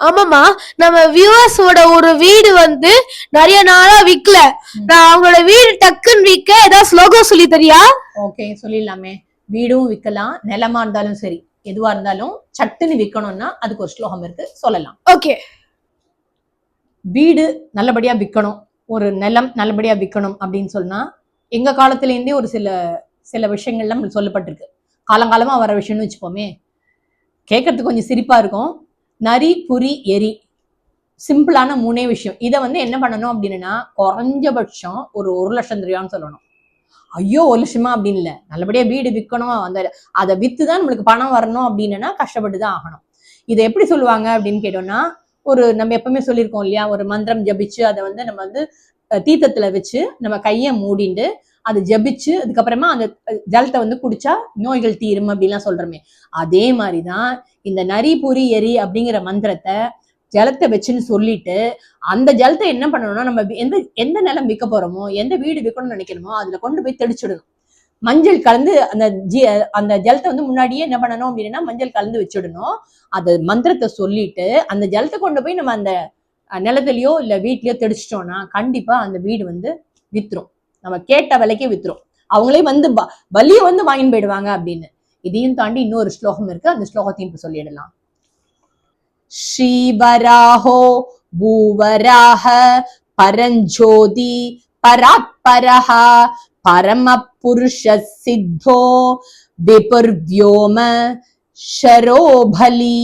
ஆமாமா, நம்ம வியூவர்ஸோட ஒரு வீடு வந்து நிறைய நாளா விக்கல. நான் அவங்களோட வீடு டக்குன்னு விக்க ஏதாவது ஸ்லோகம் சொல்லி தரியா? ஓகே, சொல்லிடலாமே. வீடும் விற்கலாம், நிலமா இருந்தாலும் சரி, எதுவா இருந்தாலும் சட்டுன்னு விற்கணும்னா அதுக்கு ஒரு ஸ்லோகம் இருக்கு, சொல்லலாம். ஓகே. வீடு நல்லபடியா விற்கணும், ஒரு நிலம் நல்லபடியா விற்கணும் அப்படின்னு சொன்னா எங்க காலத்துல இருந்தே ஒரு சில விஷயங்கள்லாம் நம்மளுக்கு சொல்லப்பட்டிருக்கு. காலங்காலமா வர விஷயம்னு வச்சுப்போமே. கேட்கறதுக்கு கொஞ்சம் சிரிப்பா இருக்கும். நரி, புரி, எரி, சிம்பிளான 3 விஷயம். இதை வந்து என்ன பண்ணணும் அப்படின்னா குறைஞ்சபட்சம் ஒரு 1,00,000 ரூபான்னு சொல்லணும். ஐயோ 1,00,000 அப்படின்னு இல்ல, நல்லபடியா வீடு விற்கணும், அதை வித்துதான் நம்மளுக்கு பணம் வரணும் அப்படின்னா கஷ்டப்பட்டுதான் ஆகணும். இதை எப்படி சொல்லுவாங்க அப்படின்னு கேட்டோம்னா, நம்ம எப்பவுமே சொல்லியிருக்கோம் இல்லையா, ஒரு மந்திரம் ஜபிச்சு அதை வந்து நம்ம வந்து தீர்த்தத்துல வச்சு நம்ம கையை மூடிண்டு அதை ஜபிச்சு அதுக்கப்புறமா அந்த ஜலத்தை வந்து குடிச்சா நோய்கள் தீரும் அப்படின்லாம் சொல்றோமே. அதே மாதிரிதான் இந்த நரி, புரி, எரி அப்படிங்கிற மந்திரத்தை ஜலத்தை வச்சுன்னு சொல்லிட்டு அந்த ஜலத்தை என்ன பண்ணணும்னா, நம்ம எந்த நிலம் விற்க போறோமோ, எந்த வீடு விற்கணும்னு நினைக்கிறோமோ அதுல கொண்டு போய் தெளிச்சுடணும். மஞ்சள் கலந்து அந்த ஜலத்தை வந்து முன்னாடியே என்ன பண்ணணும் அப்படின்னா மஞ்சள் கலந்து வச்சுடணும். அது மந்திரத்தை சொல்லிட்டு அந்த ஜலத்தை கொண்டு போய் நம்ம அந்த நிலத்திலயோ இல்ல வீட்லயோ தெளிச்சிட்டோம்னா கண்டிப்பா அந்த வீடு வந்து வித்துரும். நம்ம கேட்ட விலைக்கே வித்துரும். அவங்களே வந்து பலிய வந்து வாங்கிட்டு போயிடுவாங்க அப்படின்னு. இதையும் தாண்டி இன்னொரு ஸ்லோகம் இருக்கு, அந்த ஸ்லோகத்தையும் இப்ப சொல்லிடலாம். ஸ்ரீவராஹோ பூவராஹ பரஞ்சோதி பராத்பரஹ பரம புருஷ சித்தோ விபுர்வ்யோம ஷரோபலி.